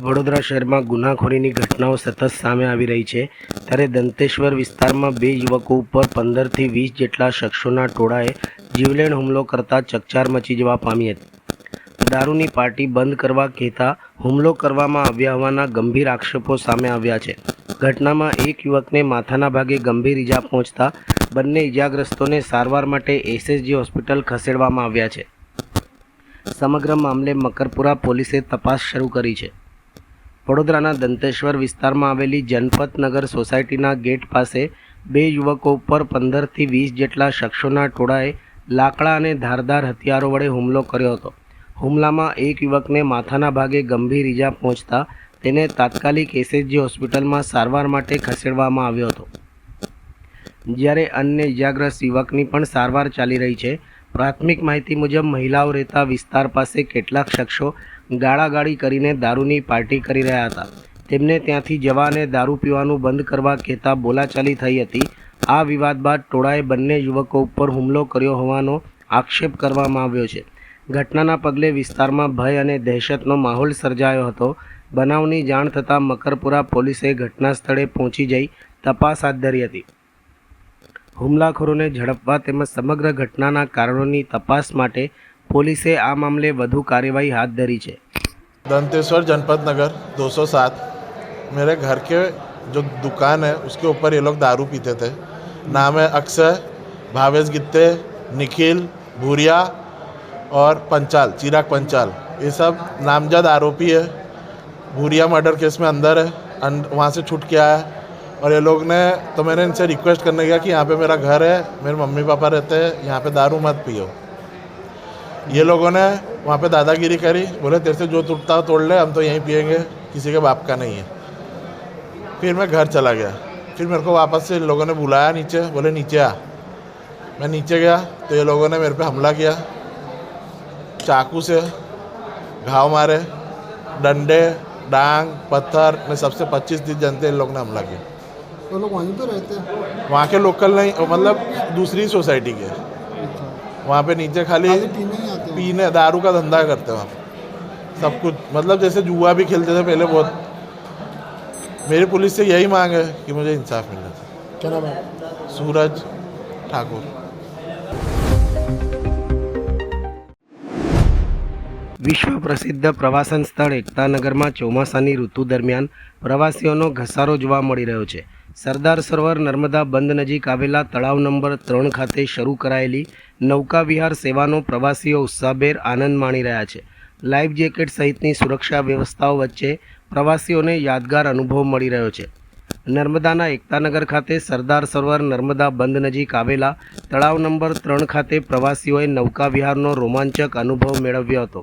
વડોદરા શહેરમાં ગુનાખોરીની ઘટનાઓ સતત સામે આવી રહી છે, ત્યારે દંતેશ્વર વિસ્તારમાં 2 યુવકો ઉપર 15થી 20 જેટલા શખ્સોના ટોળાએ જીવલેણ હુમલો કરતા ચકચાર મચી જવા પામી હતી. દારૂની પાર્ટી બંધ કરવા કહેતા હુમલો કરવામાં આવ્યા હોવાના ગંભીર આક્ષેપો સામે આવ્યા છે. ઘટનામાં એક યુવકને માથાના ભાગે ગંભીર ઈજા પહોંચતા બંને ઈજાગ્રસ્તોને સારવાર માટે એસએસજી હોસ્પિટલ ખસેડવામાં આવ્યા છે. સમગ્ર મામલે મકરપુરા પોલીસે તપાસ શરૂ કરી છે. વડોદરાના દંતેશ્વર વિસ્તારમાં આવેલી જનપતનગર સોસાયટીના ગેટ પાસે 2 યુવકો ઉપર 15થી 20 જેટલા શખ્સોના ટોળાએ લાકડા અને ધારદાર હથિયારો વડે હુમલો કર્યો હતો. હુમલામાં એક યુવકને માથાના ભાગે ગંભીર ઈજા પહોંચતા તેને તાત્કાલિક એસએસજી હોસ્પિટલમાં સારવાર માટે ખસેડવામાં આવ્યો હતો, જ્યારે અન્ય ઈજાગ્રસ્ત યુવકની પણ સારવાર ચાલી રહી છે. પ્રાથમિક માહિતી મુજબ મહિલાઓ રહેતા વિસ્તાર પાસે કેટલાક શખ્સો ગાળાગાળી કરીને દારૂની પાર્ટી કરી રહ્યા હતા. તેમને ત્યાંથી જવા અને દારૂ પીવાનું બંધ કરવા કહેતા બોલાચાલી થઈ હતી. આ વિવાદ બાદ ટોળાએ બંને યુવકો ઉપર હુમલો કર્યો હોવાનો આક્ષેપ કરવામાં આવ્યો છે. ઘટનાના પગલે વિસ્તારમાં ભય અને દહેશતનો માહોલ સર્જાયો હતો. બનાવની જાણ થતાં મકરપુરા પોલીસે ઘટના સ્થળે પહોંચી જઈ તપાસ હાથ ધરી હતી. હુમલાખોરોને ઝડપવા તેમજ સમગ્ર ઘટનાના કારણોની તપાસ માટે पुलिसे आ मामले વધુ કાર્યવાહી हाथ धरी है. दंतेश्वर जनपद नगर 207 मेरे घर के जो दुकान है उसके ऊपर ये लोग दारू पीते थे. नाम है अक्षय, भावेश गित्ते, निखिल भूरिया और पंचाल, चिराग पंचाल. ये सब नामजद आरोपी है. भूरिया मर्डर केस में अंदर है, वहाँ से छूट के आया है. और ये लोग ने तो मैंने इनसे रिक्वेस्ट करने गया कि यहाँ पे मेरा घर है, मेरे मम्मी पापा रहते हैं, यहाँ पे दारू मत पियो. ये लोगों ने वहाँ पे दादागिरी करी, बोले तेरे से जो टूटता हो तोड़ ले, हम तो यहीं पिएंगे, किसी के बाप का नहीं है. फिर मैं घर चला गया. फिर मेरे को वापस से इन लोगों ने बुलाया नीचे, बोले नीचे आ. मैं नीचे गया तो ये लोगों ने मेरे पे हमला किया. चाकू से घाव मारे, डंडे, डांग, पत्थर में सबसे 25-30 जनते इन लोगों ने हमला किया. तो लोग वहीं तो रहते हैं? वहाँ के लोकल नहीं, मतलब दूसरी सोसाइटी के. वहाँ पे नीचे खाली पीने दारू का धंधा करते हैं वहाँ सब कुछ. मतलब जैसे जुआ भी खेलते थे पहले बहुत. मेरी पुलिस से यही मांग है कि मुझे इंसाफ मिलना चाहिए. क्या नाम है? सूरज ठाकुर. विश्व प्रसिद्ध प्रवासन स्थળ એકતાનગરમાં ચોમાસાની ઋતુ દરમિયાન પ્રવાસીઓનો ઘસારો જોવા મળી રહ્યો છે. સરદાર સરોવર નર્મદા બંધ નજીક આવેલા તળાવ નંબર 3 ખાતે શરૂ કરાયેલી નૌકા વિહાર સેવાનો પ્રવાસીઓ ઉત્સાહભેર આનંદ માણી રહ્યા છે. લાઈફ જેકેટ સહિતની સુરક્ષા વ્યવસ્થાઓ વચ્ચે પ્રવાસીઓને યાદગાર અનુભવ મળી રહ્યો છે. નર્મદાના એકતાનગર ખાતે સરદાર સરોવર નર્મદા બંધ નજીક આવેલા તળાવ નંબર 3 ખાતે પ્રવાસીઓએ નૌકા વિહારનો રોમાંચક અનુભવ મેળવ્યો હતો.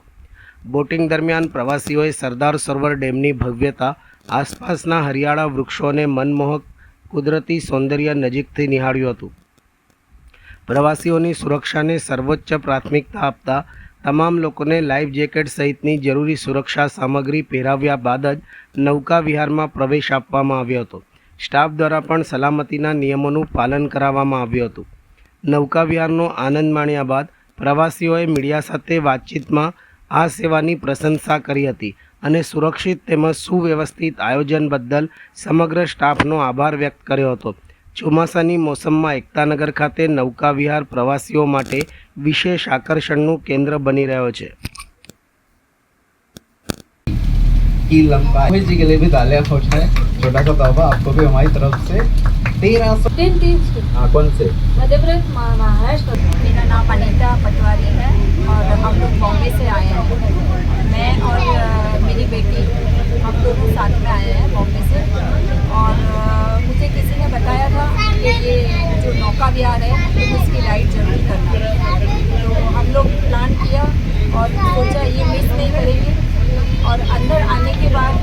બોટિંગ દરમિયાન પ્રવાસીઓએ સરદાર સરોવર ડેમની ભવ્યતા, આસપાસના હરિયાળા વૃક્ષો અને મનમોહક કુદરતી સૌંદર્ય નજીકથી નિહાળ્યું હતું. પ્રવાસીઓની સુરક્ષાને સર્વોચ્ચ પ્રાથમિકતા આપતા તમામ લોકોને લાઈફ જેકેટ સહિતની જરૂરી સુરક્ષા સામગ્રી પહેરાવ્યા બાદ જ નૌકા વિહારમાં પ્રવેશ આપવામાં આવ્યો હતો. સ્ટાફ દ્વારા પણ સલામતીના નિયમોનું પાલન કરાવવામાં આવ્યું હતું. નૌકા વિહારનો આનંદ માણ્યા બાદ પ્રવાસીઓએ મીડિયા સાથે વાતચીતમાં આ સેવાની પ્રશંસા કરી હતી અને સુરક્ષિત તેમજ સુવ્યવસ્થિત આયોજન બદલ સમગ્ર સ્ટાફનો આભાર વ્યક્ત કર્યો હતો. ચોમાસાની મોસમમાં એકતાનગર ખાતે નૌકા વિહાર પ્રવાસીઓ માટે વિશેષ આકર્ષણનું કેન્દ્ર બની રહ્યો છે. की लंबाई जी के लिए भी दालिया खोज है, छोटा सा तोहफा आपको भी हमारी तरफ से 1300. हाँ, कौन से? मध्य प्रदेश, महाराष्ट्र. मेरा नाम अनीता पटवारी है और हम लोग बॉम्बे से आए हैं. मैं और मेरी बेटी हम दोनों साथ में आए हैं बॉम्बे से. और मुझे किसी ने बताया था कि ये जो नौका विहार है तो उसकी राइड जरूर करना. तो हम लोग प्लान किया और सोचा ये मिस नहीं करेंगे. और अंदर आने के बाद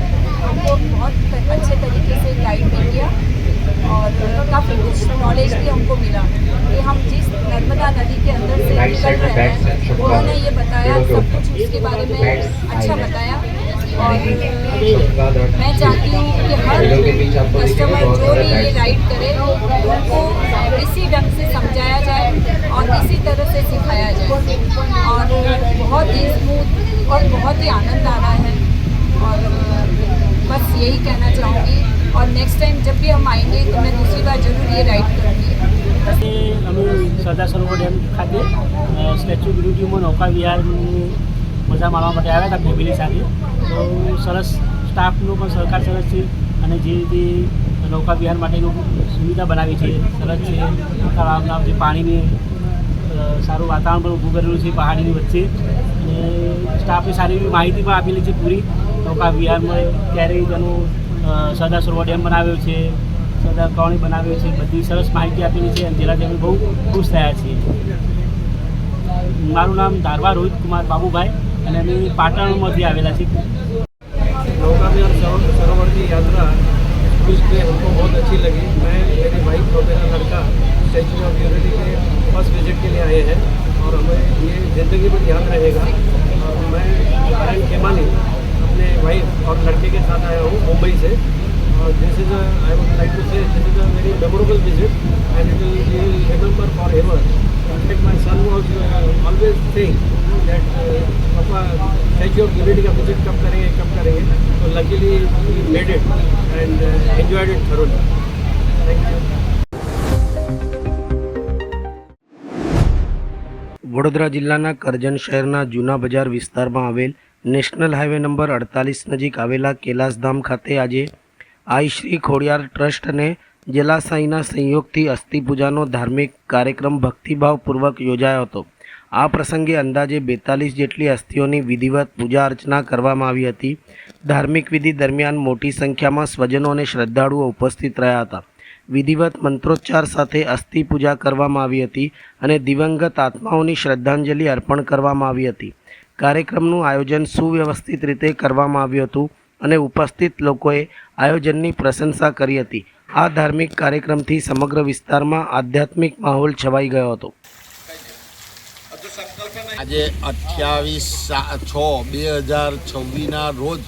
हमको बहुत अच्छे तरीके से गाइड भी किया और काफ़ी कुछ नॉलेज भी हमको मिला कि हम जिस नर्मदा नदी के अंदर से निकल रहे हैं उन्होंने ये बताया, सब कुछ उसके बारे में अच्छा बताया. और मैं चाहती हूँ कि हर कस्टमर जो भी ये राइड करे उनको इसी ढंग से समझाया जाए और इसी तरह से सिखाया जाए. और बहुत ही स्मूथ और बहुत ही आनंद आ रहा है। और बस यही कहना चाहूँगी, और नेक्स्ट टाइम जब भी हम आएंगे तो मैं दूसरी बार ज़रूर ये राइड करूँगी। આજે અમે સરદાર સરોવર ડેમ ખાતે સ્ટેચ્યુ ઓફ યુનિટીમાં નૌકા વિહારની મજા માણવા માટે આવ્યા હતા ફેમિલી સાથે. તો સરસ સ્ટાફનો પણ સહકાર સરસ છે અને જે રીતે નૌકા વિહાર માટેનું સુવિધા બનાવી છે સરસ છે. તળાવના જે પાણીની સારું વાતાવરણ પણ ઊભું કરેલું છે પહાડીની વચ્ચે, અને સ્ટાફે સારી એવી માહિતી પણ આપેલી છે પૂરી નૌકા વિહારમાં ક્યારે તેનું સરદાર સરોવર ડેમ બનાવ્યો છે, સરદાર કોણી બનાવ્યો છે, બધી સરસ માહિતી આપેલી છે અને જેનાથી અમે બહુ ખુશ થયા છીએ. મારું નામ ધારવા રોહિત કુમાર બાબુભાઈ અને અમે પાટણમાંથી આવેલા છીએ. नौका विहार सरोवर की यात्रा कुछ पे हमको बहुत अच्छी लगी. मैं मेरी वाइफ और मेरा लड़का स्टैचू ऑफ यूनिटी के फर्स्ट विजिट के लिए आए हैं और हमें ये ज़िंदगी भर याद रहेगा. और मैं नारायण खेमानी अपने वाइफ और लड़के के साथ आया हूँ मुंबई से. और this is I would like to say this is a very memorable visit and it will remember forever. In my son was always saying that पापा स्टैचू ऑफ यूनिटी का विजिट कब करेंगे. तो luckily we made it and enjoyed it thoroughly. Thank you. Vadodara જિલ્લાના કરજણ શહેરના જૂના બજાર વિસ્તારમાં આવેલ નેશનલ હાઈવે નંબર 48 નજીક આવેલા કૈલાસધામ ખાતે આજે આઈ શ્રી ખોડિયાર ટ્રસ્ટ અને જલાસાઈના સંયોગથી અસ્થિ પૂજાનો ધાર્મિક કાર્યક્રમ ભક્તિભાવપૂર્વક યોજાયો હતો. આ પ્રસંગે અંદાજે 42 જેટલી અસ્થિઓની વિધિવત પૂજા અર્ચના કરવામાં આવી હતી. ધાર્મિક વિધિ દરમિયાન મોટી સંખ્યામાં સ્વજનો અને શ્રદ્ધાળુઓ ઉપસ્થિત રહ્યા હતા. વિધિવત મંત્રોચ્ચાર સાથે અસ્થિ પૂજા કરવામાં આવી હતી અને દિવંગત આત્માઓની શ્રદ્ધાંજલિ અર્પણ કરવામાં આવી હતી. કાર્યક્રમનું આયોજન સુવ્યવસ્થિત રીતે કરવામાં આવ્યું હતું અને ઉપસ્થિત લોકોએ આયોજનની પ્રશંસા કરી હતી. આ ધાર્મિક કાર્યક્રમથી સમગ્ર વિસ્તારમાં આધ્યાત્મિક માહોલ છવાઈ ગયો હતો. આજે 28/6/2026 રોજ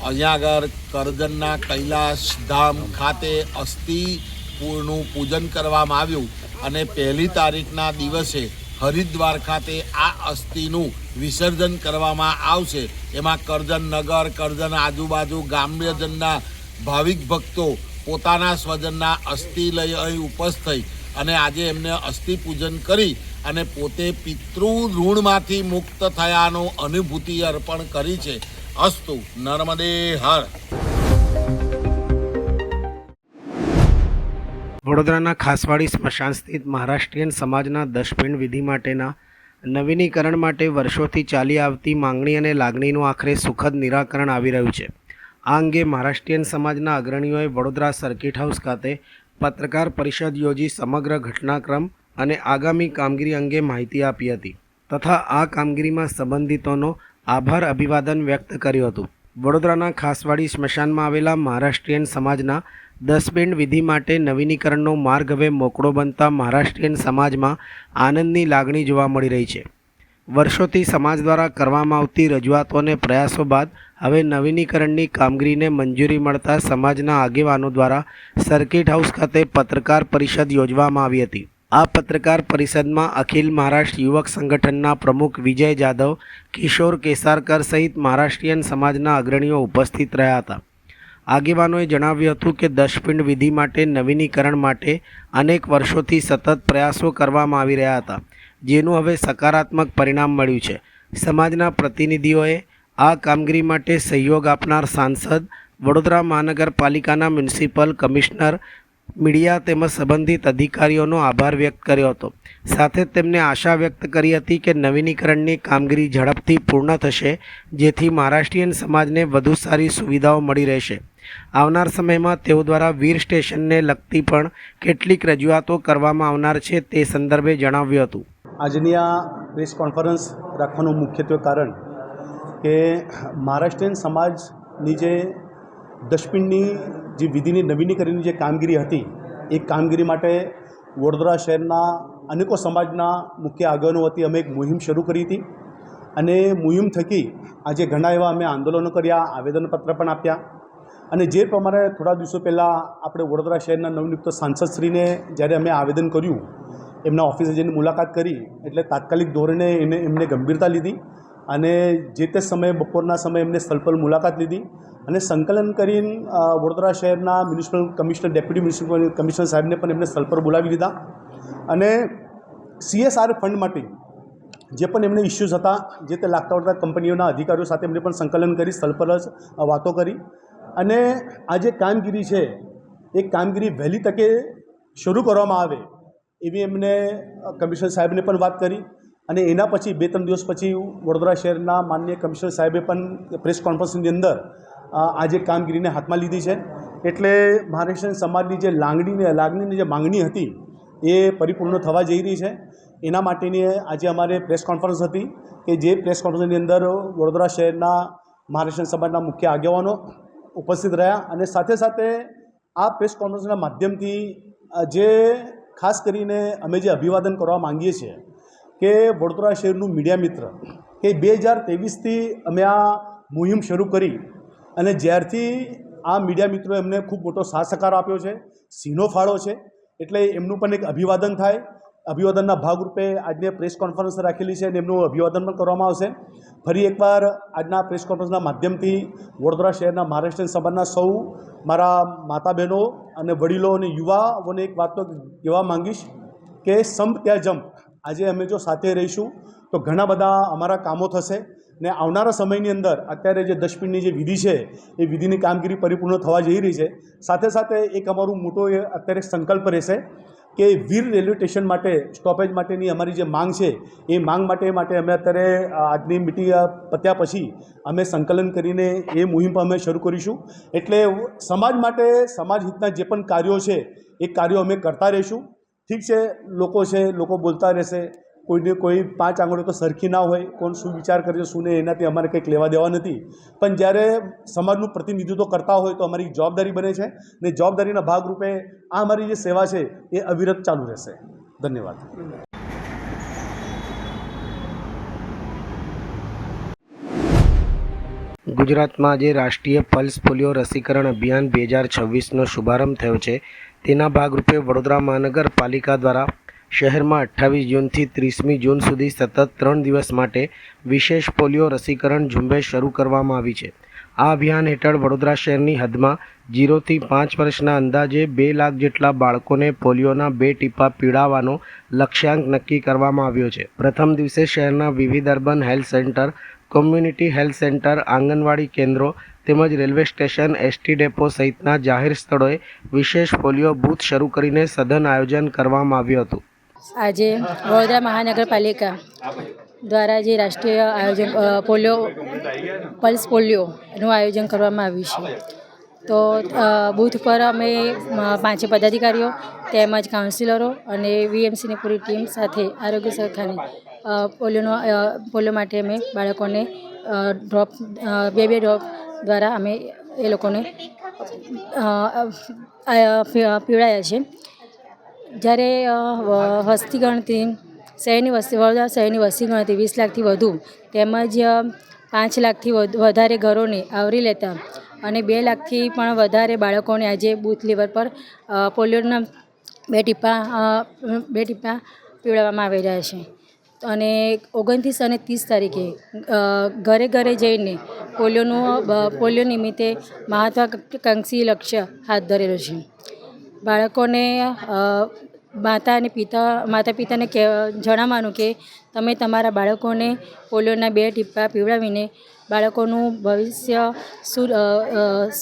અહીંયા આગળ કરજણના કૈલાસધામ ખાતે અસ્થિનું પૂજન કરવામાં આવ્યું અને 1લી તારીખના દિવસે હરિદ્વાર ખાતે આ અસ્થિનું વિસર્જન કરવામાં આવશે. એમાં કરજણ નગર, કરજણ આજુબાજુ ગ્રામ્યજનના ભાવિક ભક્તો પોતાના સ્વજનના અસ્થિ લઈ અહીં ઉપસ્થિત થઈ અને આજે એમને અસ્થિ પૂજન કરી અને પોતે પિતૃ ઋણમાંથી મુક્ત થયાનો અનુભૂતિ અર્પણ કરી છે. અસ્તુ નર્મદે હર. વડોદરાના ખાસવાડી સ્મશાન સ્થિત મહારાષ્ટ્રીયન સમાજના દશપિંડ વિધિ માટેના નવીનીકરણ માટે વર્ષોથી ચાલી આવતી માંગણી અને લાગણીનું આખરે સુખદ નિરાકરણ આવી રહ્યું છે. આ અંગે મહારાષ્ટ્રીયન સમાજના અગ્રણીઓએ વડોદરા સર્કિટ હાઉસ ખાતે પત્રકાર પરિષદ યોજી સમગ્ર ઘટનાક્રમ અને આગામી કામગીરી અંગે માહિતી આપી હતી તથા આ કામગીરીમાં સંબંધિતોનો આભાર અભિવાદન વ્યક્ત કર્યું હતું. વડોદરાના ખાસવાડી સ્મશાનમાં આવેલા મહારાષ્ટ્રીયન સમાજના દશપિંડ વિધિ માટે નવીનીકરણનો માર્ગ હવે મોકળો બનતા મહારાષ્ટ્રીયન સમાજમાં આનંદની લાગણી જોવા મળી રહી છે. વર્ષોથી સમાજ દ્વારા કરવામાં આવતી રજૂઆતો અને પ્રયાસો બાદ હવે નવીનીકરણની કામગીરીને મંજૂરી મળતા સમાજના આગેવાનો દ્વારા સર્કિટ હાઉસ ખાતે પત્રકાર પરિષદ યોજવામાં આવી હતી. આ પત્રકાર પરિષદમાં અખિલ મહારાષ્ટ્ર યુવક સંગઠનના પ્રમુખ વિજય જાદવ, કિશોર કેસારકર સહિત મહારાષ્ટ્રીયન સમાજના અગ્રણીઓ ઉપસ્થિત રહ્યા હતા. આગેવાનોએ જણાવ્યું હતું કે દશપિંડ વિધિ માટે નવીનીકરણ માટે અનેક વર્ષોથી સતત પ્રયાસો કરવામાં આવી રહ્યા હતા, જેનું હવે સકારાત્મક પરિણામ મળ્યું છે. સમાજના પ્રતિનિધિઓએ આ કામગીરી માટે સહયોગ આપનાર સાંસદ, વડોદરા મહાનગરપાલિકાના મ્યુનિસિપલ કમિશનર, મીડિયા તેમજ સંબંધિત અધિકારીઓનો આભાર વ્યક્ત કર્યો હતો. સાથે તેમને આશા વ્યક્ત કરી હતી કે નવીનીકરણની કામગીરી ઝડપથી પૂર્ણ થશે, જેથી મહારાષ્ટ્રીયન સમાજને વધુ સારી સુવિધાઓ મળી રહેશે. આવનાર સમયમાં તેઓ દ્વારા વીર સ્ટેશનને લગતી પણ કેટલીક રજૂઆતો કરવામાં આવનાર છે તે સંદર્ભે જણાવ્યું હતું. આજની આ પ્રેસ કોન્ફરન્સ રાખવાનું મુખ્યત્વે કારણ કે મહારાષ્ટ્રીયન સમાજની જે દશપિંડની જે વિધિની નવીનીકરણની જે કામગીરી હતી એ કામગીરી માટે વડોદરા શહેરના અનેકો સમાજના મુખ્ય આગેવાનો વતી અમે એક મુહિમ શરૂ કરી હતી અને મુહિમ થકી આજે ઘણા એવા અમે આંદોલનો કર્યા, આવેદનપત્ર પણ આપ્યા અને જે પ્રમાણે થોડા દિવસો પહેલાં આપણે વડોદરા શહેરના નવનિયુક્ત સાંસદશ્રીને જ્યારે અમે આવેદન કર્યું, એમના ઓફિસે જઈને મુલાકાત કરી એટલે તાત્કાલિક ધોરણે એમને ગંભીરતા લીધી અને જે તે સમયે બપોરના સમયે એમને સ્થળ પર મુલાકાત લીધી અને સંકલન કરીને વડોદરા શહેરના municipal commissioner, deputy municipal commissioner સાહેબને પણ એમને સ્થળ પર બોલાવી લીધા અને CSR ફંડ માટે જે પણ એમને ઇસ્યુઝ હતા, જે તે લાગતા વળગતા કંપનીઓના અધિકારીઓ સાથે એમને પણ સંકલન કરી સ્થળ પર જ વાતો કરી અને આ જે કામગીરી છે એ કામગીરી વહેલી તકે શરૂ કરવામાં આવે એવી એમને કમિશનર સાહેબને પણ વાત કરી અને એના પછી 2-3 દિવસ પછી વડોદરા શહેરના માનનીય કમિશનર સાહેબે પણ પ્રેસ કોન્ફરન્સની અંદર આ જે કામગીરીને હાથમાં લીધી છે. એટલે મહારાષ્ટ્રીયન સમાજની જે લાગણીની જે માંગણી હતી એ પરિપૂર્ણ થવા જઈ રહી છે. એના માટેની આજે અમારે પ્રેસ કોન્ફરન્સ હતી કે જે પ્રેસ કોન્ફરન્સની અંદર વડોદરા શહેરના મહારાષ્ટ્રીયન સમાજના મુખ્ય આગેવાનો ઉપસ્થિત રહ્યા અને સાથે સાથે આ પ્રેસ કોન્ફરન્સના માધ્યમથી જે ખાસ કરીને અમે જે અભિવાદન કરવા માંગીએ છીએ કે વડોદરા શહેરનું મીડિયા મિત્ર કે 2023થી અમે આ મુહિમ શરૂ કરી અને જ્યારથી આ મીડિયા મિત્રો એમને ખૂબ મોટો સાથ સહકાર આપ્યો છે, સિંહનો ફાળો છે, એટલે એમનું પણ એક અભિવાદન થાય. અભિવાદનના ભાગરૂપે આજની પ્રેસ કોન્ફરન્સ રાખેલી છે અને એમનું અભિવાદન પણ કરવામાં આવશે. ફરી એકવાર આજના પ્રેસ કોન્ફરન્સના માધ્યમથી વડોદરા શહેરના મહારાષ્ટ્રીયન સમાજના સૌ મારા માતા બહેનો અને વડીલો અને યુવાઓને એક વાત તો કહેવા માંગીશ કે સંપ ત્યાં જંપ. આજે અમે જો સાથે રહીશું તો ઘણા બધા અમારા કામો થશે ને આવનારા સમયની અંદર અત્યારે જે દશપિંડની જે વિધિ છે એ વિધિની કામગીરી પરિપૂર્ણ થવા જઈ રહી છે. સાથે સાથે એક અમારું મોટો અત્યારે સંકલ્પ રહેશે કે વીર રેલવે સ્ટેશન માટે સ્ટોપેજ માટેની અમારી જે માંગ છે એ માંગ માટે અમે અત્યારે આજની મિટિંગ પત્યા પછી અમે સંકલન કરીને એ મુહિમ પણ અમે શરૂ કરીશું. એટલે સમાજ માટે સમાજ હિતના જે પણ કાર્યો છે એ કાર્યો અમે કરતા રહીશું. ઠીક છે, લોકો બોલતા રહેશે, કોઈને કોઈ 5 આંગળીઓ તો સરખી ના હોય, કોણ શું વિચાર કરે છે શું નહીં એનાથી અમારે કંઈક લેવા દેવા નથી. પણ જ્યારે સમાજનું પ્રતિનિધિત્વ કરતા હોય તો અમારી જવાબદારી બને છે ને જવાબદારીના ભાગરૂપે આ અમારી જે સેવા છે એ અવિરત ચાલુ રહેશે. ધન્યવાદ. ગુજરાતમાં આજે રાષ્ટ્રીય પલ્સ પોલિયો રસીકરણ અભિયાન 2026નો શુભારંભ થયો છે. તેના ભાગરૂપે વડોદરા મહાનગરપાલિકા દ્વારા શહેરમાં 28 જૂનથી 30મી જૂન સુધી સતત 3 દિવસ માટે વિશેષ પોલિયો રસીકરણ ઝુંબેશ શરૂ કરવામાં આવી છે. આ અભિયાન હેઠળ વડોદરા શહેરની હદમાં 0 થી 5 વર્ષના અંદાજે 2 લાખ જેટલા બાળકોને પોલિયોના 2 ટીપા પીવડાવવાનો લક્ષ્યાંક નક્કી કરવામાં આવ્યો છે. પ્રથમ દિવસે શહેરના વિવિધ urban health centre, community health centre, anganwadi કેન્દ્રો તેમજ રેલવે સ્ટેશન, ST ડેપો સહિતના જાહેર સ્થળોએ વિશેષ પોલિયો બૂથ શરૂ કરીને સઘન આયોજન કરવામાં આવ્યું હતું. આજે વડોદરા મહાનગરપાલિકા દ્વારા જે રાષ્ટ્રીય આયોજન પલ્સ પોલિયોનું આયોજન કરવામાં આવ્યું છે. તો બૂથ પર અમે 5 પદાધિકારીઓ તેમજ કાઉન્સિલરો અને VMCની પૂરી ટીમ સાથે આરોગ્ય શાખાની પોલિયો માટે અમે બાળકોને ડ્રોપ 2 ડ્રોપ દ્વારા અમે એ લોકોને પીવડાયા છે. જ્યારે વસ્તી ગણતરી વડોદરા શહેરની વસ્તી ગણતરી 20 લાખથી વધુ તેમજ 5 લાખથી વધારે ઘરોને આવરી લેતા અને 2 લાખથી પણ વધારે બાળકોને આજે બૂથ લેવલ પર પોલિયોના 2 ટીપા પીવડાવવામાં આવી રહ્યા છે. અને 29 અને 30 તારીખે ઘરે ઘરે જઈને પોલિયો નિમિત્તે મહત્વાકાંક્ષી લક્ષ્ય હાથ ધરેલો છે. બાળકોને માતા પિતાને જણાવવાનું કે તમે તમારા બાળકોને પોલિયોના 2 ટીપા પીવડાવીને બાળકોનું ભવિષ્ય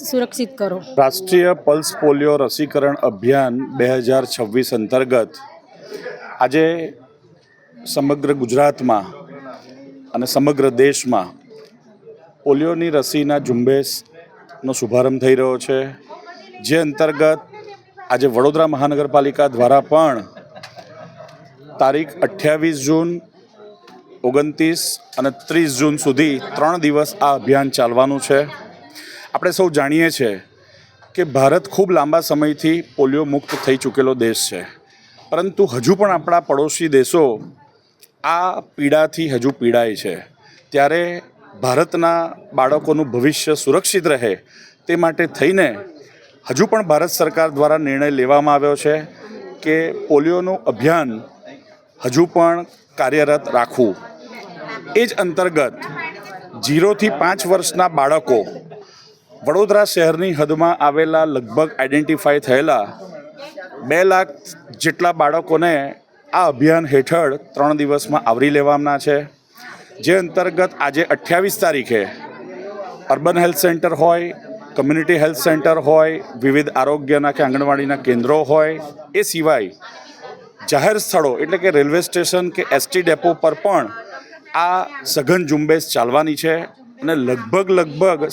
સુરક્ષિત કરો. રાષ્ટ્રીય પલ્સ પોલિયો રસીકરણ અભિયાન 2026 અંતર્ગત આજે સમગ્ર ગુજરાતમાં અને સમગ્ર દેશમાં પોલિયોની રસીના ઝુંબેશનો શુભારંભ થઈ રહ્યો છે. જે અંતર્ગત આજે વડોદરા મહાનગરપાલિકા દ્વારા પણ તારીખ 28 જૂન, 29 અને 30 જૂન સુધી 3 દિવસ આ અભિયાન ચાલવાનું છે. આપણે સૌ જાણીએ છીએ કે ભારત ખૂબ લાંબા સમયથી પોલિયો મુક્ત થઈ ચૂકેલો દેશ છે, પરંતુ હજુ પણ આપણા પડોશી દેશો આ પીડાથી હજુ પીડાય છે. ત્યારે ભારતના બાળકોનું ભવિષ્ય સુરક્ષિત રહે તે માટે થઈને હજુ પણ ભારત સરકાર દ્વારા નિર્ણય લેવામાં આવ્યો છે કે પોલિયોનું અભિયાન હજુ પણ કાર્યરત રાખવું. એ જ અંતર્ગત 0થી 5 વર્ષના બાળકો વડોદરા શહેરની હદમાં આવેલા લગભગ આઈડેન્ટિફાઈ થયેલા 2 લાખ જેટલા બાળકોને આ અભિયાન હેઠળ 3 દિવસમાં આવરી લેવાના છે. જે અંતર્ગત આજે 28 તારીખે અર્બન હેલ્થ સેન્ટર હોય, કમ્યુનિટી હેલ્થ સેન્ટર હોય, વિવિધ આરોગ્યના કે આંગણવાડીના કેન્દ્રો હોય, એ સિવાય જાહેર સ્થળો એટલે કે રેલવે સ્ટેશન કે એસટી ડેપો પર પણ આ સઘન ઝુંબેશ ચાલવાની છે અને લગભગ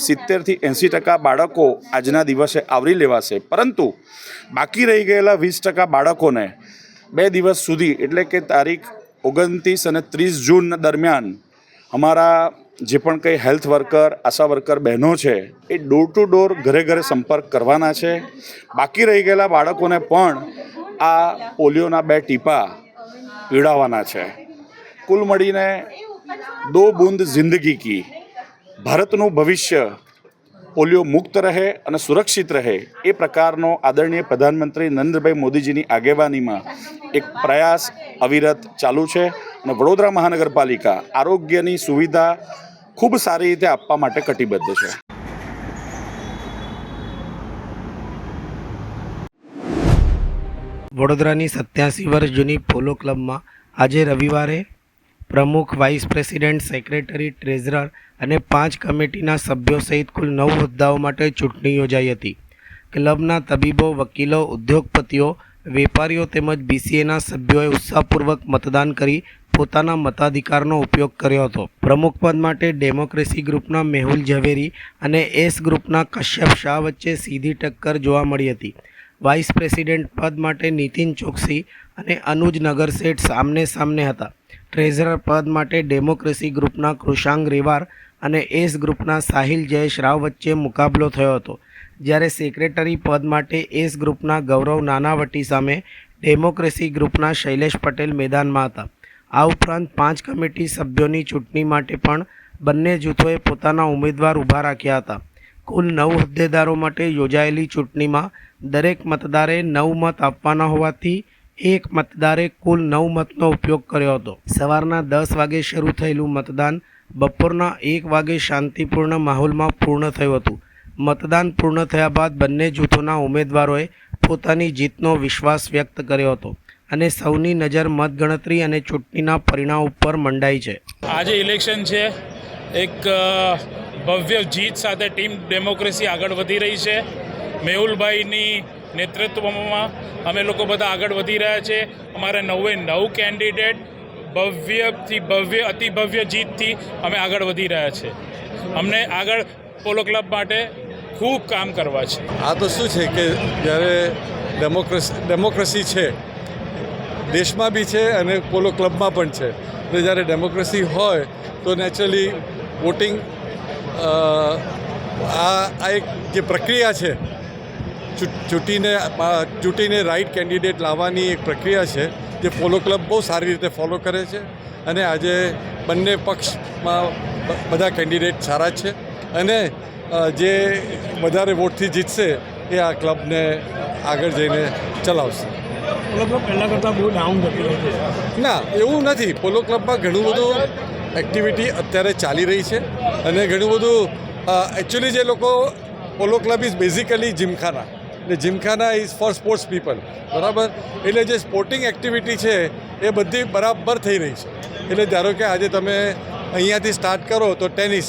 70થી 80% બાળકો આજના દિવસે આવરી લેવાશે. પરંતુ બાકી રહી ગયેલા 20% બાળકોને 2 દિવસ સુધી એટલે કે તારીખ 29 અને 30 જૂન દરમિયાન અમારા જે પણ કંઈ હેલ્થ વર્કર, આશા વર્કર બહેનો છે એ ડોર ટુ ડોર ઘરે ઘરે સંપર્ક કરવાના છે. બાકી રહી ગયેલા બાળકોને પણ આ પોલિયોના 2 ટીપા પીવડાવવાના છે. કુલ મળીને 2 બૂંદ જિંદગી કી, ભારતનું ભવિષ્ય પોલિયો મુક્ત રહે અને સુરક્ષિત રહે એ પ્રકારનો આદરણીય પ્રધાનમંત્રી નરેન્દ્રભાઈ મોદીજીની આગેવાનીમાં એક પ્રયાસ અવિરત ચાલુ છે અને વડોદરા મહાનગરપાલિકા આરોગ્યની સુવિધા ખૂબ સારી રીતે આપવા માટે કટિબદ્ધ છે. વડોદરાની 87 વર્ષ જૂની પોલો ક્લબમાં આજે રવિવારે પ્રમુખ, વાઇસ પ્રેસિડેન્ટ, સેક્રેટરી, ટ્રેઝરર અને 5 કમિટીના સભ્યો સહિત કુલ 9 હોદ્દાઓ માટે ચૂંટણી યોજાઈ હતી. ક્લબના તબીબો, વકીલો, ઉદ્યોગપતિઓ, વેપારીઓ તેમજ BCAના સભ્યોએ ઉત્સાહપૂર્વક મતદાન કરી પોતાના મતાધિકારનો ઉપયોગ કર્યો હતો. પ્રમુખ પદ માટે ડેમોક્રેસી ગ્રુપના મેહુલ ઝવેરી અને એસ ગ્રુપના કશ્યપ શાહ વચ્ચે સીધી ટક્કર જોવા મળી હતી. વાઇસ પ્રેસિડેન્ટ પદ માટે નીતિન ચોકસી અને અનુજ નગરસેઠ સામને સામને હતા. ટ્રેઝરર પદ માટે ડેમોક્રેસી ગ્રુપના કૃષાંગ રેવાર અને એસ ગ્રુપના સાહિલ જયેશ રાવ વચ્ચે મુકાબલો થયો હતો. જ્યારે સેક્રેટરી પદ માટે એસ ગ્રુપના ગૌરવ નાનાવટી સામે ડેમોક્રેસી ગ્રુપના શૈલેષ પટેલ મેદાનમાં હતા. આ ઉપરાંત 5 કમિટી સભ્યોની ચૂંટણી માટે પણ બંને જૂથોએ પોતાના ઉમેદવાર ઊભા રાખ્યા હતા. કુલ 9 હોદ્દેદારો માટે યોજાયેલી ચૂંટણીમાં દરેક મતદારે 9 મત આપવાના હોવાથી એક મતદારે કુલ 9 મતનો ઉપયોગ કર્યો હતો. સવારના 10 વાગે શરૂ થયેલું મતદાન બપોરના 1 વાગે શાંતિપૂર્ણ માહોલમાં પૂર્ણ થયું હતું. મતદાન પૂર્ણ થયા બાદ બંને જૂથોના ઉમેદવારોએ પોતાની જીતનો વિશ્વાસ વ્યક્ત કર્યો હતો અને સૌની નજર મતગણતરી અને ચૂંટણીના પરિણામ ઉપર મંડાઈ છે. આજે ઇલેક્શન છે. એક ભવ્ય જીત સાથે ટીમ ડેમોક્રેસી આગળ વધી રહી છે. મેહુલભાઈની નેતૃત્વમાં અમે લોકો બધા આગળ વધી રહ્યા છે. અમારા 9 કેન્ડિડેટ ભવ્યથી ભવ્ય અતિ ભવ્ય જીતથી અમે આગળ વધી રહ્યા છે. અમને આગળ પોલો ક્લબ માટે ખૂબ કામ કરવા છે. આ તો શું છે કે જ્યારે ડેમોક્રેસી છે દેશમાં બી છે અને પોલો ક્લબમાં પણ છે. એટલે જ્યારે ડેમોક્રેસી હોય તો નેચરલી વોટિંગ આ એક જે પ્રક્રિયા છે ચૂંટીને રાઇટ કેન્ડિડેટ લાવવાની એક પ્રક્રિયા છે જે પોલો ક્લબ બહુ સારી રીતે ફોલો કરે છે. અને આજે બંને પક્ષમાં બધા કેન્ડિડેટ સારા છે અને જે વધારે વોટથી જીતશે એ આ ક્લબને આગળ જઈને ચલાવશે. પોલો ક્લબ પહેલાં કરતાં બહુ ડાઉન થતી હોય છે? ના, એવું નથી. પોલો ક્લબમાં ઘણું બધું એક્ટિવિટી અત્યારે ચાલી રહી છે અને ઘણું બધું એકચ્યુઅલી જે લોકો પોલો ક્લબ ઇઝ બેઝિકલી જીમખાના, એટલે gymkhana is four sports people, બરાબર. એટલે જે સ્પોર્ટિંગ એક્ટિવિટી છે એ બધી બરાબર થઈ રહી છે. એટલે ધારો કે આજે તમે અહીંયાથી સ્ટાર્ટ કરો તો ટેનિસ,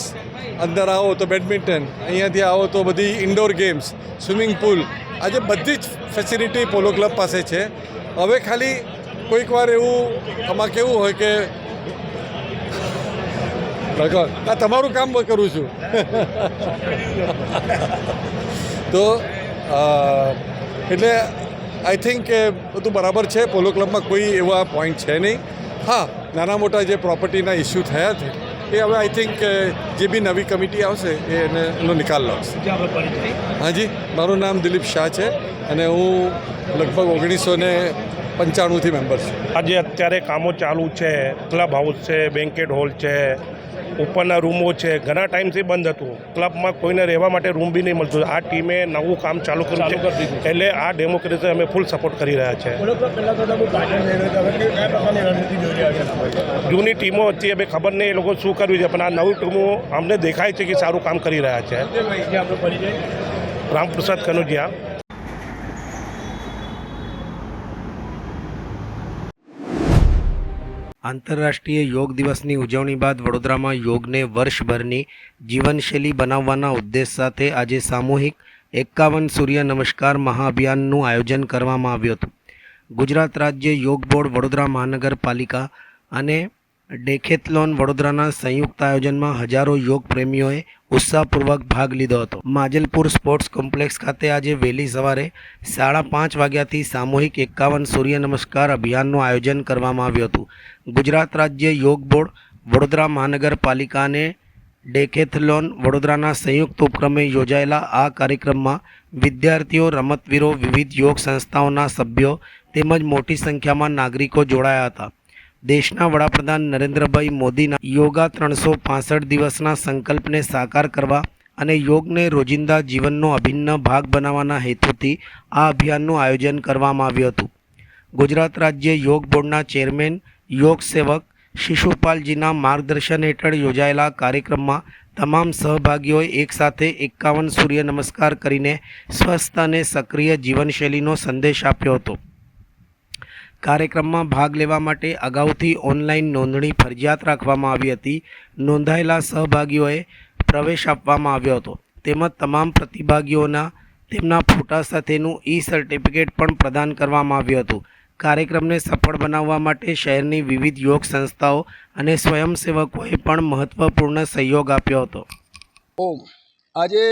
અંદર આવો તો બેડમિન્ટન, અહીંયાથી આવો તો બધી ઇન્ડોર ગેમ્સ, સ્વિમિંગ પુલ, આજે બધી જ ફેસિલિટી પોલો ક્લબ પાસે છે. હવે ખાલી કોઈક વાર એવું આમાં કેવું હોય કે આ તમારું કામ કરું છું તો એટલે આઈ થિંક કે બધું બરાબર છે. પોલો ક્લબમાં કોઈ એવા પોઈન્ટ છે નહીં. હા, નાના મોટા જે પ્રોપર્ટીના ઇસ્યુ થયા છે એ હવે આઈ થિંક જે બી નવી કમિટી આવશે એનો નિકાલ લાવશે. હાજી, મારું નામ દિલીપ શાહ છે અને હું લગભગ 1995થી મેમ્બર છું. આજે અત્યારે કામો ચાલુ છે. ક્લબ હાઉસ છે, બેન્કેટ હોલ છે, ઉપરના રૂમો છે ઘણા ટાઈમથી બંધ હતું. ક્લબમાં કોઈને રહેવા માટે રૂમ બી નહીં મળતું. આ ટીમે નવું કામ ચાલુ કર્યું છે એટલે આ ડેમોક્રેસી અમે ફૂલ સપોર્ટ કરી રહ્યા છે. જૂની ટીમો હતી હવે ખબર નહીં એ લોકો શું કર્યું છે, પણ આ નવી ટીમો અમને દેખાય છે કે સારું કામ કરી રહ્યા છે. રામપ્રસાદ કનોજિયા. આંતરરાષ્ટ્રીય યોગ દિવસની ઉજવણી બાદ વડોદરામાં યોગને વર્ષભરની જીવનશૈલી બનાવવાના ઉદ્દેશ સાથે આજે સામૂહિક 51 સૂર્ય નમસ્કાર મહાઅભિયાનનું આયોજન કરવામાં આવ્યું હતું. ગુજરાત રાજ્ય યોગ બોર્ડ, વડોદરા મહાનગરપાલિકા અને ડેકેથલોન વડોદરાના સંયુક્ત આયોજનમાં હજારો યોગ પ્રેમીઓએ ઉત્સાહપૂર્વક ભાગ લીધો હતો. માજલપુર સ્પોર્ટ્સ કોમ્પ્લેક્સ ખાતે આજે વહેલી સવારે 5:30 વાગ્યાથી સામૂહિક 51 સૂર્ય નમસ્કાર અભિયાનનું આયોજન કરવામાં આવ્યું હતું. ગુજરાત રાજ્ય યોગ બોર્ડ, વડોદરા મહાનગરપાલિકા અને ડેકેથલોન વડોદરાના સંયુક્ત ઉપક્રમે યોજાયેલા આ કાર્યક્રમમાં વિદ્યાર્થીઓ, રમતવીરો, વિવિધ યોગ સંસ્થાઓના સભ્યો તેમજ મોટી સંખ્યામાં નાગરિકો જોડાયા હતા. દેશના વડાપ્રધાન નરેન્દ્રભાઈ મોદીના યોગા 365 દિવસના સંકલ્પને સાકાર કરવા અને યોગને રોજિંદા જીવનનો અભિન્ન ભાગ બનાવવાના હેતુથી આ અભિયાનનું આયોજન કરવામાં આવ્યું હતું. ગુજરાત રાજ્ય યોગ બોર્ડના ચેરમેન યોગ સેવક શિશુપાલજીના માર્ગદર્શન હેઠળ યોજાયેલા કાર્યક્રમમાં તમામ સહભાગીઓએ એકસાથે 51 સૂર્ય નમસ્કાર કરીને સ્વસ્થ અને સક્રિય જીવનશૈલીનો સંદેશ આપ્યો હતો. કાર્યક્રમમાં ભાગ લેવા માટે અગાઉથી ઓનલાઈન નોંધણી ફરજિયાત રાખવામાં આવી હતી. નોંધાયેલા સહભાગીઓએ પ્રવેશ આપવામાં આવ્યો હતો. તેમજ તમામ પ્રતિભાગીઓના તેમના ફોટા સાથેનું સર્ટિફિકેટ પણ પ્રદાન કરવામાં આવ્યું હતું. કાર્યક્રમને સફળ બનાવવા માટે શહેરની વિવિધ યોગ સંસ્થાઓ અને સ્વયંસેવકોએ પણ મહત્વપૂર્ણ સહયોગ આપ્યો હતો. આજે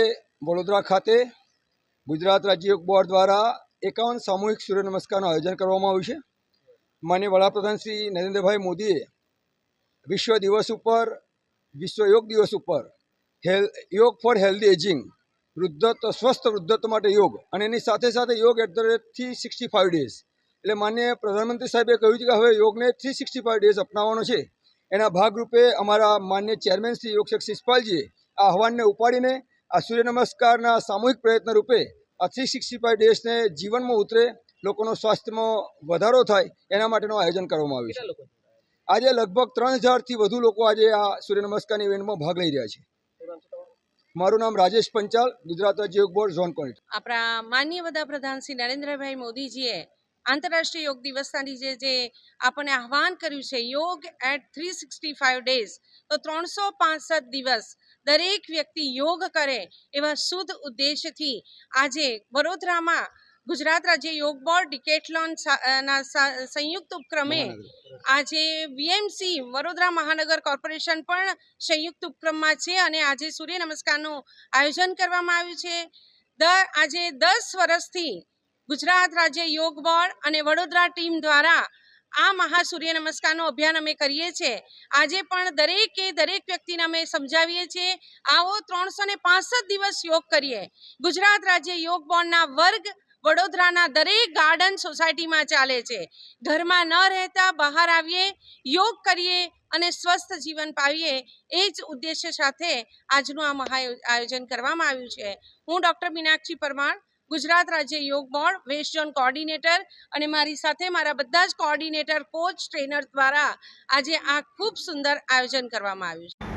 વડોદરા ખાતે ગુજરાત રાજ્ય યોગ બોર્ડ દ્વારા 51 સામૂહિક સૂર્ય નમસ્કારનું આયોજન કરવામાં આવ્યું છે. માનનીય વડાપ્રધાન શ્રી નરેન્દ્રભાઈ મોદીએ વિશ્વ યોગ દિવસ ઉપર યોગ ફોર હેલ્ધી એજિંગ, સ્વસ્થ વૃદ્ધત્વ માટે યોગ અને એની સાથે સાથે યોગ @ 365 ડેઝ એટલે માનનીય પ્રધાનમંત્રી સાહેબે કહ્યું છે કે હવે યોગને 365 ડેઝ અપનાવવાનો છે. એના ભાગરૂપે અમારા માનનીય ચેરમેન શ્રી યોગ સેવક શિશુપાલજીએ આ આહવાનને ઉપાડીને આ સૂર્ય નમસ્કારના સામૂહિક પ્રયત્ન રૂપે આ 365 ડેઝને જીવનમાં ઉતરે, લોકોનો સ્વાસ્થ્યમાં વધારો થાય એના માટેનું આયોજન કરવામાં આવ્યું છે. આજે લગભગ 3000થી વધુ લોકો આજે આ સૂર્ય નમસ્કારની ઇવેન્ટમાં ભાગ લઈ રહ્યા છે. મારું નામ રાજેશ પંચાલ, ગુજરાત રાજ્ય યોગ બોર્ડ ઝોન કોર્ડિનેટર. આપણા માનનીય વડાપ્રધાન શ્રી નરેન્દ્રભાઈ મોદીજીએ આંતરરાષ્ટ્રીય યોગ દિવસના જે આપણને આહવાન કર્યું છે, યોગ @ 365 ડેઝ, તો 365 દિવસ દરેક વ્યક્તિ યોગ કરે એવા શુદ્ધ ઉદ્દેશથી આજે વડોદરામાં ગુજરાત રાજ્ય યોગ બોર્ડ, ડિકેથલોન ના સંયુક્ત ઉપક્રમે આજે વીએમસી વડોદરા મહાનગર કોર્પોરેશન પણ સંયુક્ત ઉપક્રમમાં છે અને આજે સૂર્ય નમસ્કારનું આયોજન કરવામાં આવ્યું છે. આજે 10 વર્ષથી ગુજરાત રાજ્ય યોગ બોર્ડ અને વડોદરા ટીમ દ્વારા આ મહાસૂર્ય નમસ્કારનું અભિયાન અમે કરીએ છીએ. આજે પણ દરેક વ્યક્તિને અમે સમજાવીએ છીએ, આવો 365 દિવસ યોગ કરીએ. ગુજરાત રાજ્ય યોગ બોર્ડના વર્ગ વડોદરાના દરેક ગાર્ડન સોસાયટીમાં ચાલે છે. ઘરમાં ન રહેતા બહાર આવીએ, યોગ કરીએ અને સ્વસ્થ જીવન પાવીએ, એ જ ઉદ્દેશ્ય સાથે આજનું આ મહા આયોજન કરવામાં આવ્યું છે. હું ડૉક્ટર મીનાક્ષી પરમાર, ગુજરાત રાજ્ય યોગ બોર્ડ વેસ્ટ ઝોન કોઓર્ડિનેટર, અને મારી સાથે મારા બધા જ કોઓર્ડિનેટર, કોચ, ટ્રેનર દ્વારા આજે આ ખૂબ સુંદર આયોજન કરવામાં આવ્યું છે.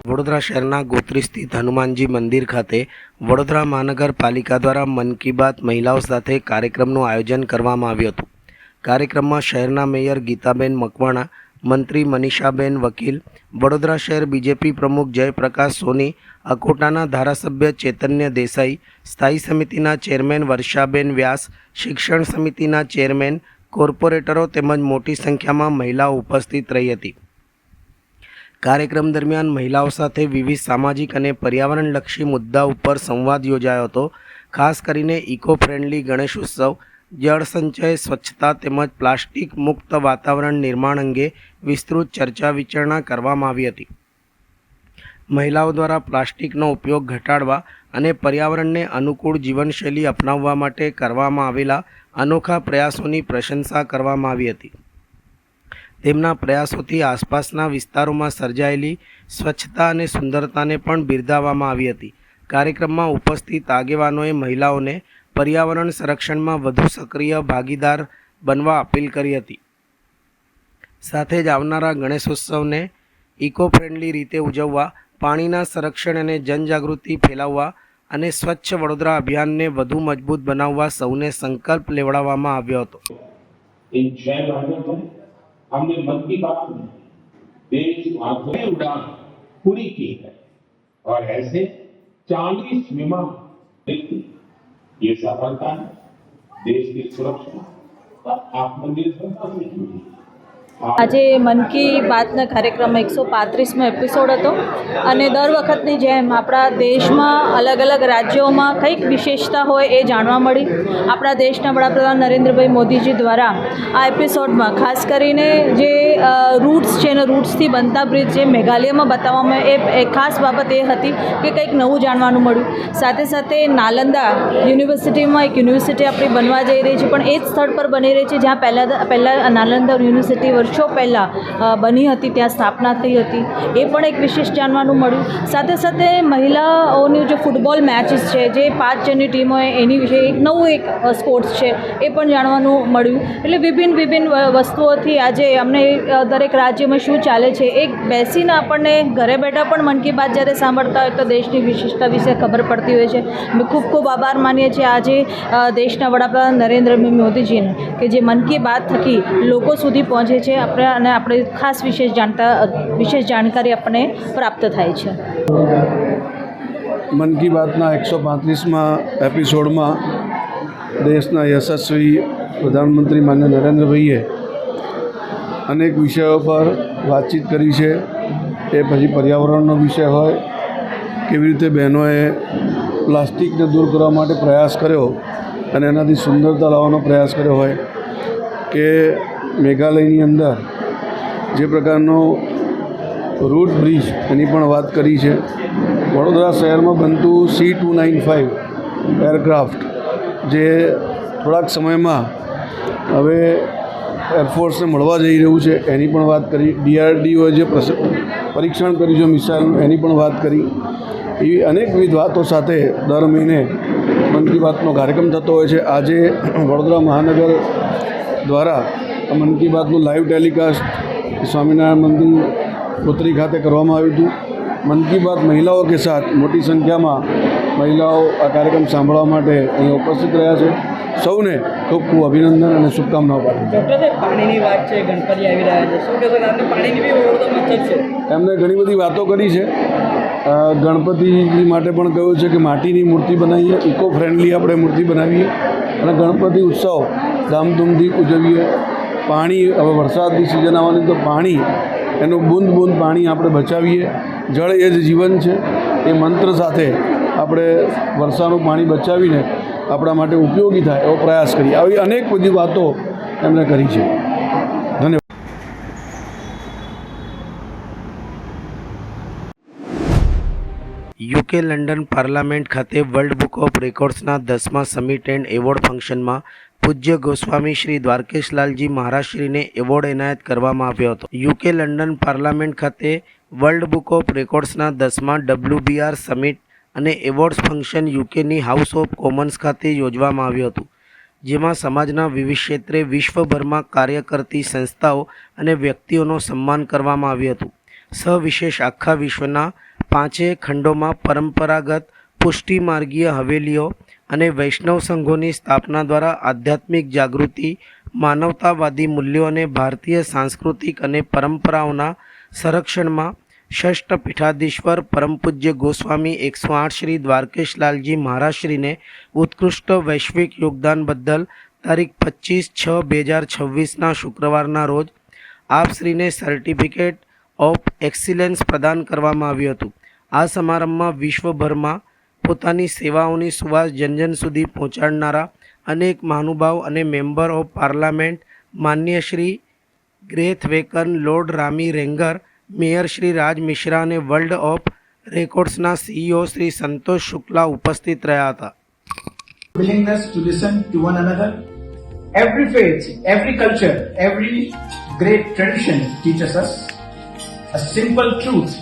વડોદરા શહેરના ગોત્રી સ્થિત હનુમાનજી મંદિર ખાતે વડોદરા મહાનગરપાલિકા દ્વારા મન કી બાત મહિલાઓ સાથે કાર્યક્રમનું આયોજન કરવામાં આવ્યું હતું. કાર્યક્રમમાં શહેરના મેયર ગીતાબેન મકવાણા, મંત્રી મનીષાબેન વકીલ, વડોદરા શહેર બીજેપી પ્રમુખ જયપ્રકાશ સોની, અકોટાના ધારાસભ્ય ચૈતન્ય દેસાઈ, સ્થાયી સમિતિના ચેરમેન વર્ષાબેન વ્યાસ, શિક્ષણ સમિતિના ચેરમેન, કોર્પોરેટરો તેમજ મોટી સંખ્યામાં મહિલાઓ ઉપસ્થિત રહી હતી. કાર્યક્રમ દરમિયાન મહિલાઓ સાથે વિવિધ સામાજિક અને પર્યાવરણલક્ષી મુદ્દા ઉપર સંવાદ યોજાયો હતો. ખાસ કરીને ઇકો ફ્રેન્ડલી ગણેશ ઉત્સવ, જળ સંચય, સ્વચ્છતા તેમજ પ્લાસ્ટિક મુક્ત વાતાવરણ નિર્માણ અંગે વિસ્તૃત ચર્ચા વિચારણા કરવામાં આવી હતી. મહિલાઓ દ્વારા પ્લાસ્ટિકનો ઉપયોગ ઘટાડવા અને પર્યાવરણને અનુકૂળ જીવનશૈલી અપનાવવા માટે કરવામાં આવેલા અનોખા પ્રયાસોની પ્રશંસા કરવામાં આવી હતી. તેમના પ્રયાસોથી આસપાસના વિસ્તારોમાં સર્જાયેલી સ્વચ્છતા અને સુંદરતાને પણ બિરદાવવામાં આવી હતી. કાર્યક્રમમાં ઉપસ્થિત આગેવાનોએ મહિલાઓને પર્યાવરણ સંરક્ષણમાં વધુ સક્રિય ભાગીદાર બનવા અપીલ કરી હતી. સાથે જ આવનારા ગણેશોત્સવને ઇકો ફ્રેન્ડલી રીતે ઉજવવા, પાણીના સંરક્ષણ અને જનજાગૃતિ ફેલાવવા અને સ્વચ્છ વડોદરા અભિયાનને વધુ મજબૂત બનાવવા સૌને સંકલ્પ લેવડાવવામાં આવ્યો હતો. हमने मन की बात में देशवासियों की उड़ान पूरी की है और ऐसे 40 विमान ये सफलता है देश की सुरक्षा और आत्मनिर्भरता से जुड़ी है. આજે મન કી બાતના કાર્યક્રમમાં 135મો એપિસોડ હતો અને દર વખતની જેમ આપણા દેશમાં અલગ અલગ રાજ્યોમાં કંઈક વિશેષતા હોય એ જાણવા મળી. આપણા દેશના વડાપ્રધાન નરેન્દ્રભાઈ મોદીજી દ્વારા આ એપિસોડમાં ખાસ કરીને જે રૂટ્સ છે અને રૂટ્સથી બનતા બ્રિજ જે મેઘાલયમાં બતાવવામાં એ ખાસ બાબત એ હતી કે કંઈક નવું જાણવાનું મળ્યું. સાથે સાથે નાલંદા યુનિવર્સિટીમાં એક યુનિવર્સિટી આપણી બનવા જઈ રહી છે, પણ એ જ સ્થળ પર બની રહી છે જ્યાં પહેલાં નાલંદા યુનિવર્સિટી વર્ષો પહેલાં બની હતી, ત્યાં સ્થાપના થઈ હતી. એ પણ એક વિશેષ જાણવાનું મળ્યું. સાથે સાથે મહિલાઓની જે ફૂટબોલ મેચીસ છે, જે 5 જણની ટીમ હોય એની વિશે એક નવું એક સ્પોર્ટ્સ છે એ પણ જાણવાનું મળ્યું. એટલે વિભિન્ન વસ્તુઓથી આજે અમને દરેક રાજ્યમાં શું ચાલે છે એક બેસીને આપણને ઘરે બેઠા પણ મન કી બાત જ્યારે સાંભળતા હોય તો દેશની વિશેષતા વિશે ખબર પડતી હોય છે. અમે ખૂબ ખૂબ આભાર માનીએ છીએ આજે દેશના વડાપ્રધાન નરેન્દ્રભાઈ મોદીજીને કે જે મન કી બાત થકી લોકો સુધી પહોંચે છે અને આપણે ખાસ વિશેષ જાણકારી આપણને પ્રાપ્ત થાય છે. મન કી બાતના 135મા એપિસોડમાં દેશના યશસ્વી પ્રધાનમંત્રી માનનીય નરેન્દ્રભાઈએ અનેક વિષયો પર વાતચીત કરી છે. એ પછી પર્યાવરણનો વિષય હોય, કેવી રીતે બહેનોએ પ્લાસ્ટિકને દૂર કરવા માટે પ્રયાસ કર્યો અને એનાથી સુંદરતા લાવવાનો પ્રયાસ કર્યો હોય, કે મેઘાલયની અંદર જે પ્રકારનો રૂટ બ્રિજ એની પણ વાત કરી છે. વડોદરા શહેરમાં બનતું C295 એરક્રાફ્ટ જે થોડાક સમયમાં હવે એરફોર્સને મળવા જઈ રહ્યું છે એની પણ વાત કરી. DRDOએ જે પરીક્ષણ કર્યું છે મિસાઇલનું એની પણ વાત કરી. એવી અનેકવિધ વાતો સાથે દર મહિને મન કી બાતનો કાર્યક્રમ થતો હોય છે. આજે વડોદરા મહાનગર દ્વારા મન કી બાતનું લાઈવ ટેલિકાસ્ટ સ્વામિનારાયણ મંદિર કોતરી ખાતે કરવામાં આવ્યું હતું. મન કી બાત મહિલાઓ કે સાથ મોટી સંખ્યામાં મહિલાઓ આ કાર્યક્રમ સાંભળવા માટે અહીં ઉપસ્થિત રહ્યા છે. સૌને ખૂબ ખૂબ અભિનંદન અને શુભકામનાઓ પાઠવું. પાણીની વાત છે, ગણપતિ આવી રહ્યા છે, શું કહેશો? કારણ કે પાણીની બી વડોદરામાં અછત છે. એમને ઘણી બધી વાતો કરી છે. ગણપતિજી માટે પણ કહ્યું છે કે માટીની મૂર્તિ બનાવીએ, ઇકો ફ્રેન્ડલી આપણે મૂર્તિ બનાવીએ અને ગણપતિ ઉત્સવ ધામધૂમથી ઉજવીએ. પાણી, હવે વરસાદની સિઝન આવવાની તો પાણી, એનું બૂંદ બૂંદ પાણી આપણે બચાવીએ. જળ એ જ જીવન છે. એ મંત્ર સાથે આપણે વર્ષાનું પાણી બચાવીને આપણા માટે ઉપયોગી થાય એવો પ્રયાસ કરીએ. આવી અનેક બધી વાતો એમણે કરી છે. ધન્યવાદ. યુકે લંડન પાર્લામેન્ટ ખાતે વર્લ્ડ બુક ઓફ રેકોર્ડ્સના 10મા સમિટ એન્ડ એવોર્ડ ફંક્શનમાં પૂજ્ય ગોસ્વામી શ્રી દ્વારકેશલાલજી મહારાજશ્રીને એવોર્ડ એનાયત કરવામાં આવ્યો હતો. યુકે લંડન પાર્લામેન્ટ ખાતે વર્લ્ડ બુક ઓફ રેકોર્ડ્સના 10મા WBR સમિટ અને એવોર્ડ્સ ફંક્શન યુકેની હાઉસ ઓફ કોમન્સ ખાતે યોજવામાં આવ્યું હતું, જેમાં સમાજના વિવિધ ક્ષેત્રે વિશ્વભરમાં કાર્ય કરતી સંસ્થાઓ અને વ્યક્તિઓનું સન્માન કરવામાં આવ્યું હતું. સવિશેષ આખા વિશ્વના 5 ખંડોમાં પરંપરાગત પુષ્ટિમાર્ગીય હવેલીઓ અને વૈષ્ણવ સંઘોની સ્થાપના દ્વારા આધ્યાત્મિક જાગૃતિ, માનવતાવાદી મૂલ્યો અને ભારતીય સાંસ્કૃતિક અને પરંપરાઓના સંરક્ષણમાં ષષ્ઠ પીઠાધીશ્વર પરમ પૂજ્ય ગોસ્વામી 108 શ્રી દ્વારકેશલાલજી મહારાજશ્રીને ઉત્કૃષ્ટ વૈશ્વિક યોગદાન બદલ તારીખ 25/6/2026ના શુક્રવારના રોજ આપશ્રીને સર્ટિફિકેટ ઓફ એક્સિલન્સ પ્રદાન કરવામાં આવ્યું હતું. આ સમારંભમાં વિશ્વભરમાં પોતાની સેવાઓની સુવાસ જનજન સુધી પહોંચાડનારા અનેક મહાનુભાવ અને મેમ્બર ઓફ પાર્લામેન્ટ માન્ય શ્રી ગ્રેથ વેકન, લોર્ડ રામી રેંગર, મેયર શ્રી રાજ મિશ્રા અને વર્લ્ડ ઓફ રેકોર્ડ્સના CEO શ્રી સંતોષ શુક્લા ઉપસ્થિત રહ્યા હતા. Willingness to listen to one another every faith, every culture, every great tradition teaches us a simple truth.